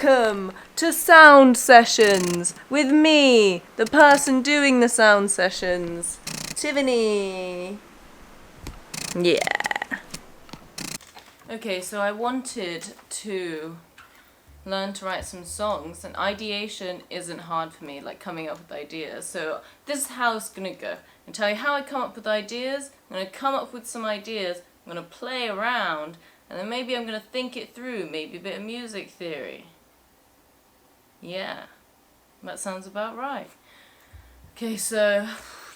Welcome to sound sessions with me, the person doing the sound sessions, Tiffany. Yeah. Okay, so I wanted to learn to write some songs, and ideation isn't hard for me, like coming up with ideas. So this is how it's gonna go. I'll tell you how I come up with ideas. I'm gonna come up with some ideas. I'm gonna play around, and then maybe I'm gonna think it through. Maybe a bit of music theory. Yeah, that sounds about right. Okay, so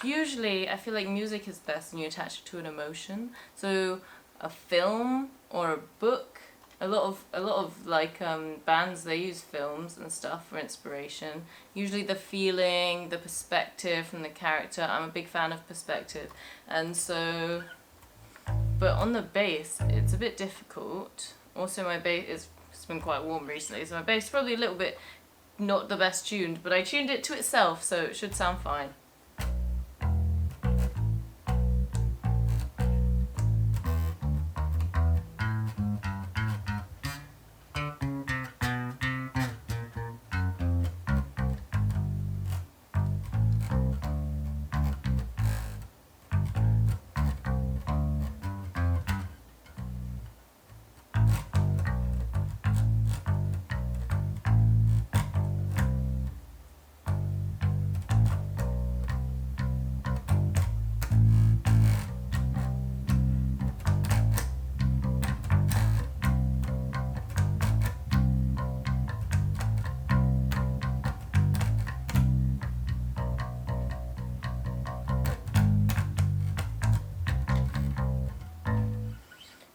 usually I feel like music is best when you attach it to an emotion. So a film or a book. A lot of like bands, they use films and stuff for inspiration. Usually the feeling, the perspective from the character. I'm a big fan of perspective, and so. But on the bass, it's a bit difficult. Also, my bass it's been quite warm recently, so my bass is probably a little bit not the best tuned, but I tuned it to itself, so it should sound fine.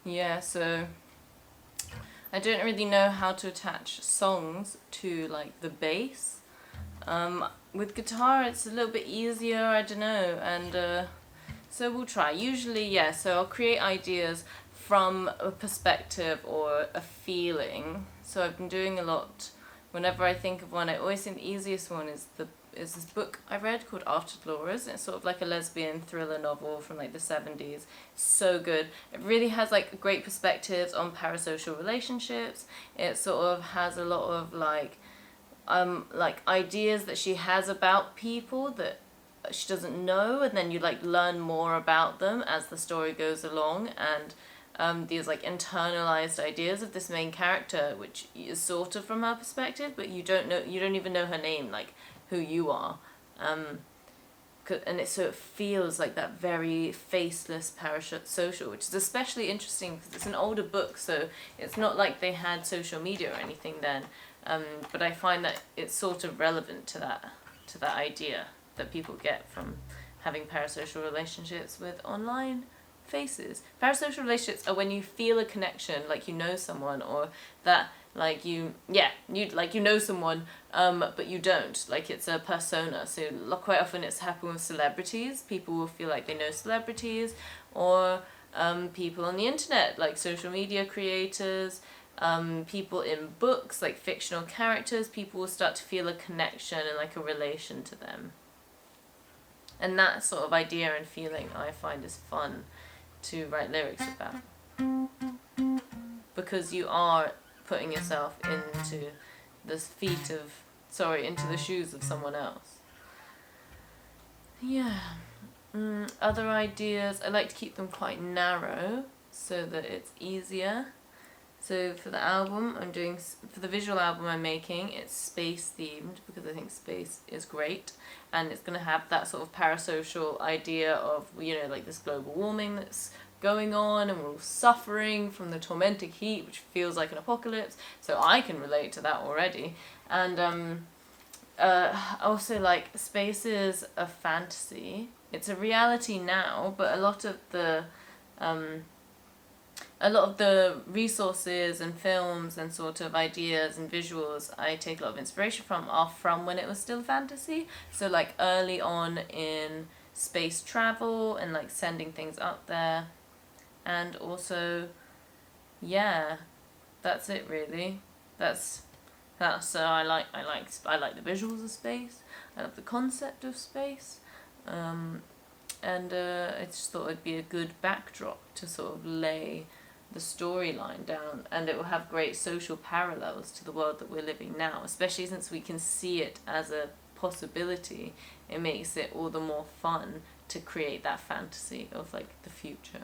Yeah, so I don't really know how to attach songs to like the bass. With guitar it's a little bit easier, I don't know, and so we'll try. Usually, yeah, so I'll create ideas from a perspective or a feeling. So I've been doing a lot. Whenever I think of one, I always think the easiest one is this book I read called After Laura's. It's sort of like a lesbian thriller novel from like the 70s. So good. It really has like great perspectives on parasocial relationships. It sort of has a lot of like ideas that she has about people that she doesn't know, and then you like learn more about them as the story goes along, and these like internalized ideas of this main character, which is sort of from her perspective, but you don't even know her name, like who you are, and so it feels like that very faceless parasocial, which is especially interesting because it's an older book, so it's not like they had social media or anything then, but I find that it's sort of relevant to that idea that people get from having parasocial relationships with online faces. Parasocial relationships are when you feel a connection, like you know someone, or that like you know someone, but you don't. Like it's a persona. So quite often it's happened with celebrities. People will feel like they know celebrities, or people on the internet, like social media creators. People in books, like fictional characters. People will start to feel a connection and like a relation to them. And that sort of idea and feeling I find is fun to write lyrics about, because you are putting yourself into into the shoes of someone else. Yeah. Other ideas, I like to keep them quite narrow so that it's easier. So for the album for the visual album I'm making, it's space themed because I think space is great, and it's going to have that sort of parasocial idea of, like this global warming that's going on, and we're all suffering from the tormenting heat, which feels like an apocalypse, so I can relate to that already. And also, like, space is a fantasy. It's a reality now, but a lot of the resources and films and sort of ideas and visuals I take a lot of inspiration from are from when it was still fantasy. So like early on in space travel and like sending things up there. And also, yeah, that's it really. So I like the visuals of space. I love the concept of space. And I just thought it'd be a good backdrop to sort of lay the storyline down, and it will have great social parallels to the world that we're living now, especially since we can see it as a possibility. It makes it all the more fun to create that fantasy of like the future.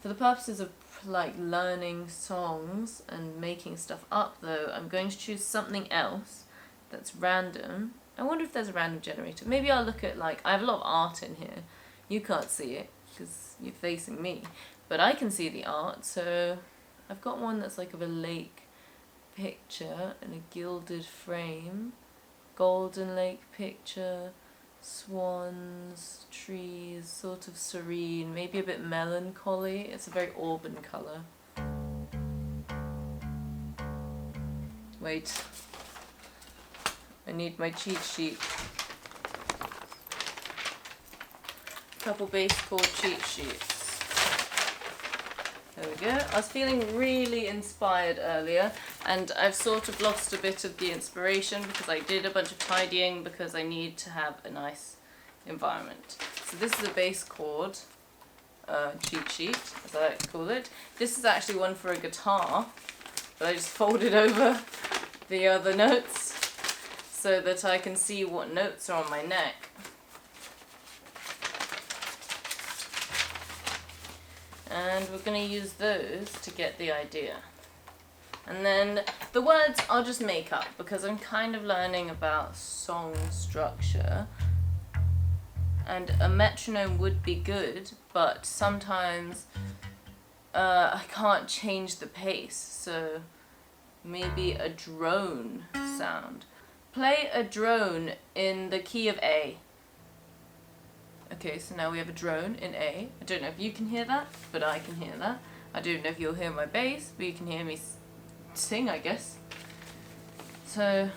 For the purposes of like learning songs and making stuff up though, I'm going to choose something else that's random. I wonder if there's a random generator. Maybe I'll look at like, I have a lot of art in here. You can't see it because you're facing me, but I can see the art. So I've got one that's like of a lake picture in a gilded frame, golden lake picture, swans, trees, sort of serene, maybe a bit melancholy. It's a very auburn colour. Wait, I need my cheat sheet. Couple bass chord cheat sheets. There we go. I was feeling really inspired earlier, and I've sort of lost a bit of the inspiration because I did a bunch of tidying because I need to have a nice environment. So this is a bass chord cheat sheet, as I like to call it. This is actually one for a guitar, but I just folded over the other notes so that I can see what notes are on my neck. And we're going to use those to get the idea. And then the words I'll just make up because I'm kind of learning about song structure. And a metronome would be good, but sometimes I can't change the pace. So maybe a drone sound. Play a drone in the key of A. Okay, so now we have a drone in A. I don't know if you can hear that, but I can hear that. I don't know if you'll hear my bass, but you can hear me sing, I guess. So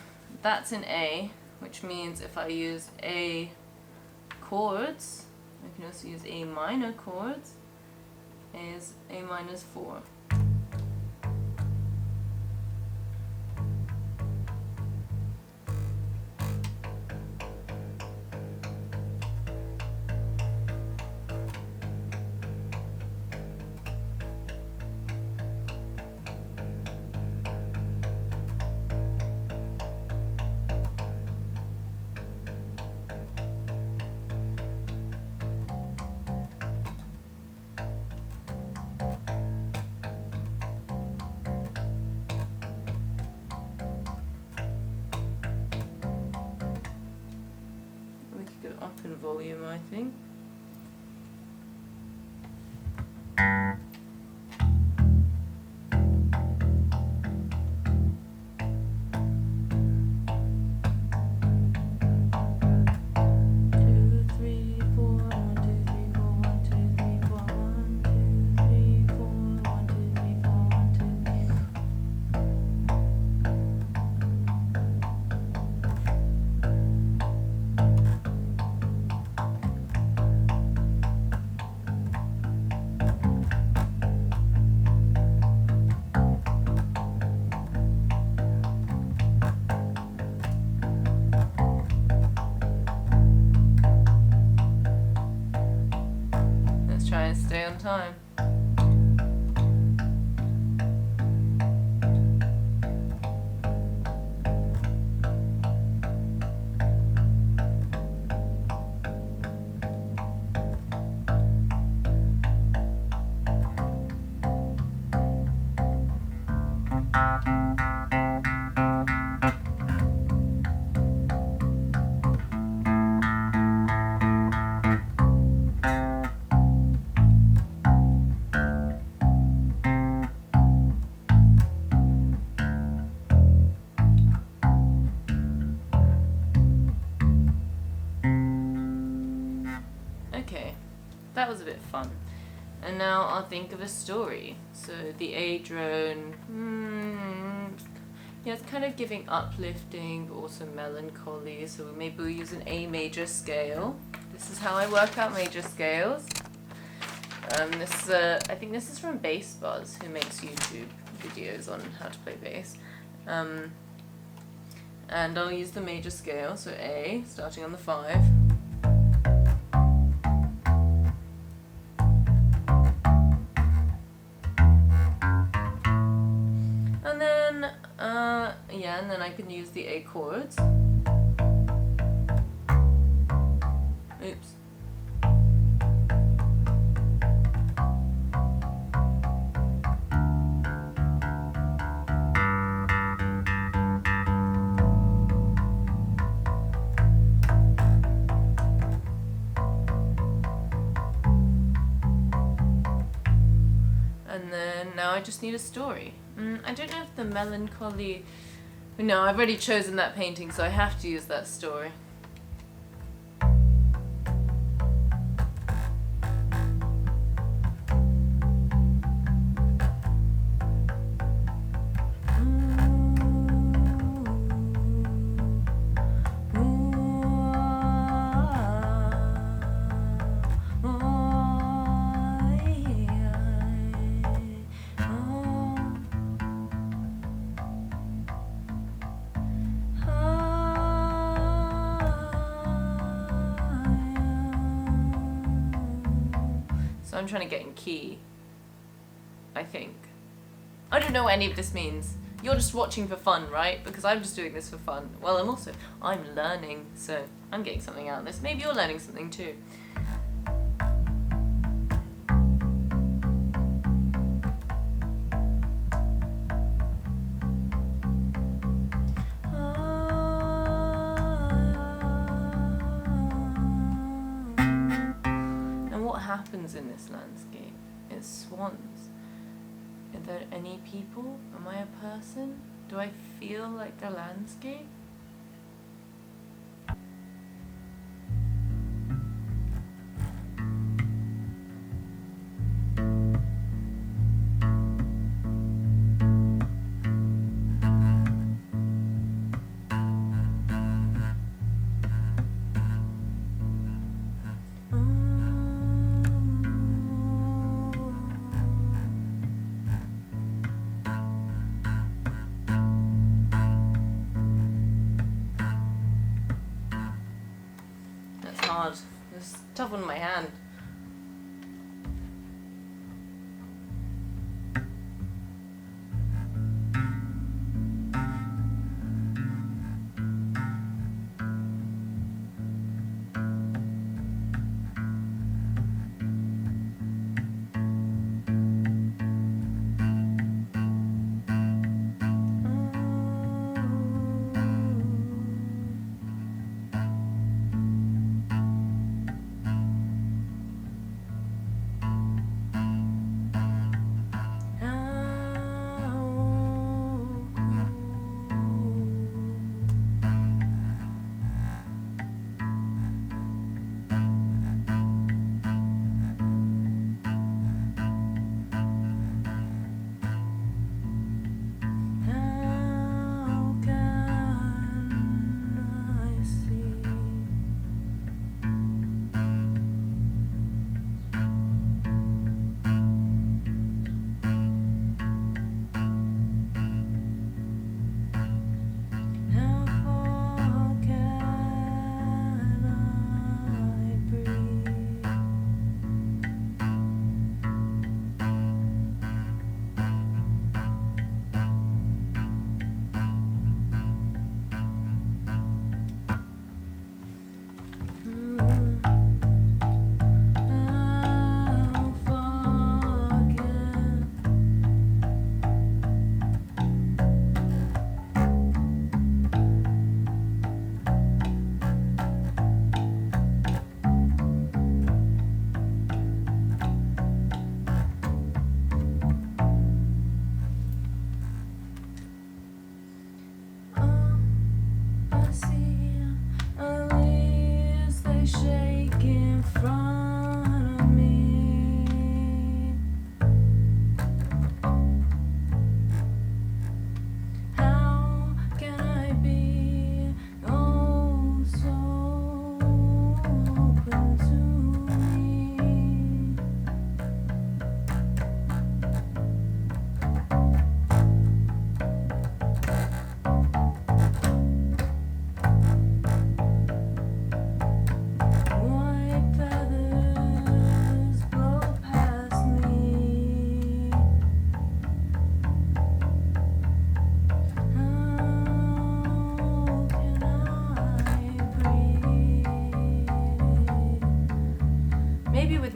that's in A, which means if I use A chords, I can also use A minor chords. A is A minus 4. Up in volume, I think. Try and stay on time. Okay, that was a bit fun. And now I'll think of a story. So the A drone, yeah, it's kind of giving uplifting but also melancholy. So maybe we'll use an A major scale. This is how I work out major scales. I think this is from Bass Buzz, who makes YouTube videos on how to play bass. And I'll use the major scale, so A, starting on the 5. Yeah, and then I can use the A chords. Oops. And then now I just need a story. I don't know if the melancholy... No, I've already chosen that painting, so I have to use that story. So I'm trying to get in key, I think. I don't know what any of this means. You're just watching for fun, right? Because I'm just doing this for fun. Well, I'm learning, so I'm getting something out of this. Maybe you're learning something too. What happens in this landscape? It's swans. Are there any people? Am I a person? Do I feel like the landscape? Hard. It's tough on my hand.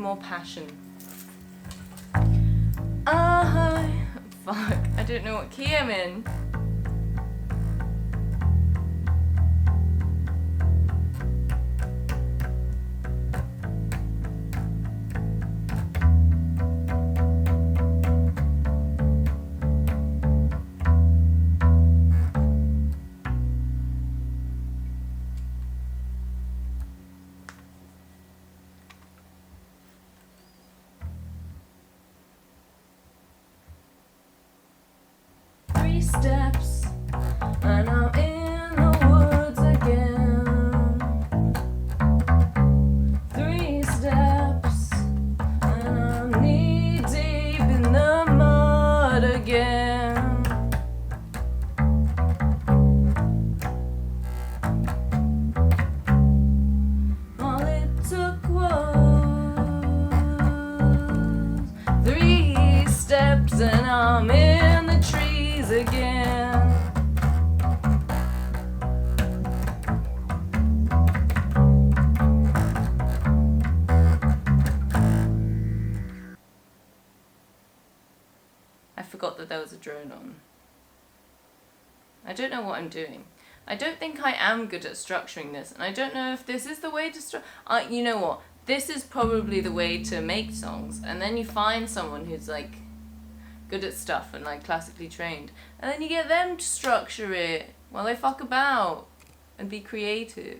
more passion. Fuck, I don't know what key I'm in. Steps, and I'm in the woods again. 3 steps, and I'm knee deep in the mud again. All it took was 3 steps, and I'm in the trees again. I forgot that there was a drone on. I don't know what I'm doing. I don't think I am good at structuring this, and I don't know if this is the way to you know what? This is probably the way to make songs, and then you find someone who's like good at stuff and like classically trained, and then you get them to structure it while they fuck about and be creative.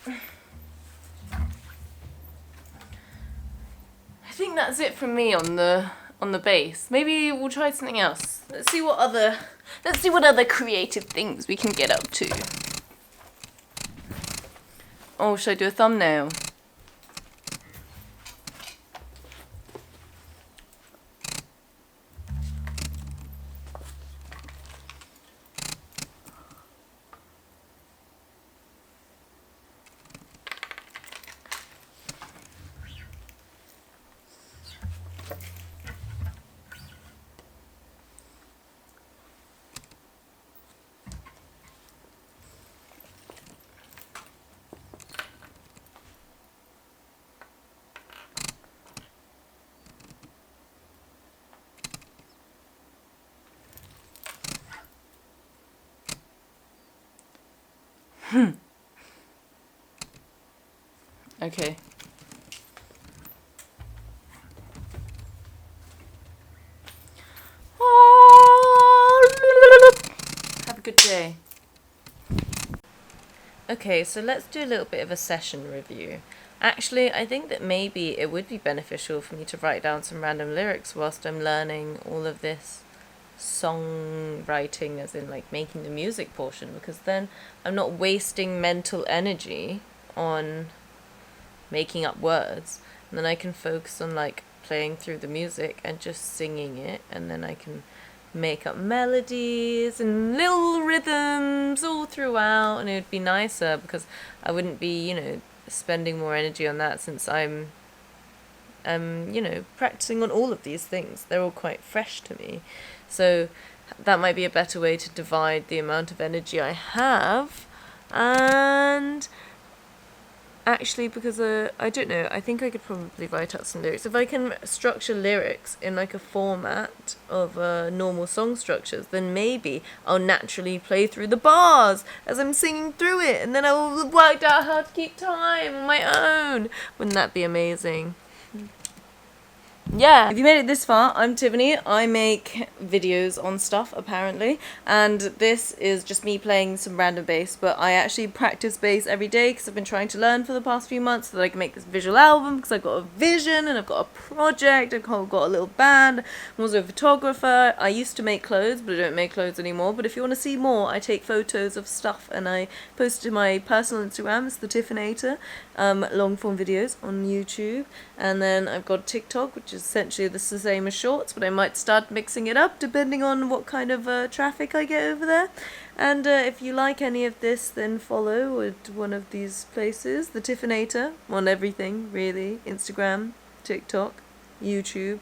I think that's it from me on the bass. Maybe we'll try something else. Let's see what other creative things we can get up to. Oh, should I do a thumbnail? Okay. Have a good day. Okay, so let's do a little bit of a session review. Actually, I think that maybe it would be beneficial for me to write down some random lyrics whilst I'm learning all of this songwriting, as in like making the music portion, because then I'm not wasting mental energy on making up words, and then I can focus on like playing through the music and just singing it, and then I can make up melodies and little rhythms all throughout, and it would be nicer because I wouldn't be, you know, spending more energy on that, since I'm you know, practicing on all of these things. They're all quite fresh to me, so that might be a better way to divide the amount of energy I have. And actually, because I don't know, I think I could probably write out some lyrics. If I can structure lyrics in like a format of normal song structures, then maybe I'll naturally play through the bars as I'm singing through it, and then I'll have worked out how to keep time on my own. Wouldn't that be amazing? Yeah, if you made it this far, I'm Tiffany. I make videos on stuff, apparently, and this is just me playing some random bass, but I actually practice bass every day because I've been trying to learn for the past few months so that I can make this visual album, because I've got a vision and I've got a project, I've got a little band, I'm also a photographer. I used to make clothes, but I don't make clothes anymore, but if you want to see more, I take photos of stuff and I post to my personal Instagram, it's the Tiffinator, long form videos on YouTube, and then I've got TikTok, which is essentially the same as shorts, but I might start mixing it up depending on what kind of traffic I get over there. And if you like any of this, then follow at one of these places, the Tiffinator, on everything really, Instagram, TikTok, YouTube,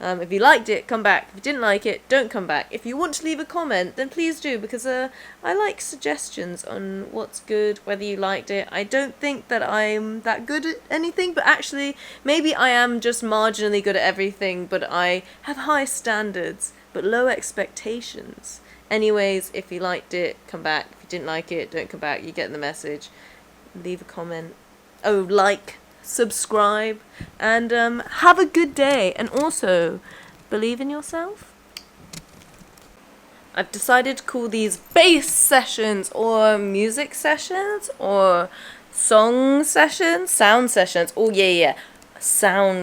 If you liked it, come back. If you didn't like it, don't come back. If you want to leave a comment, then please do, because I like suggestions on what's good, whether you liked it. I don't think that I'm that good at anything, but actually, maybe I am just marginally good at everything, but I have high standards, but low expectations. Anyways, if you liked it, come back. If you didn't like it, don't come back. You get the message. Leave a comment. Oh, like, subscribe, and have a good day. And also, believe in yourself. I've decided to call these bass sessions, or music sessions, or song sessions, sound sessions. Oh yeah, sound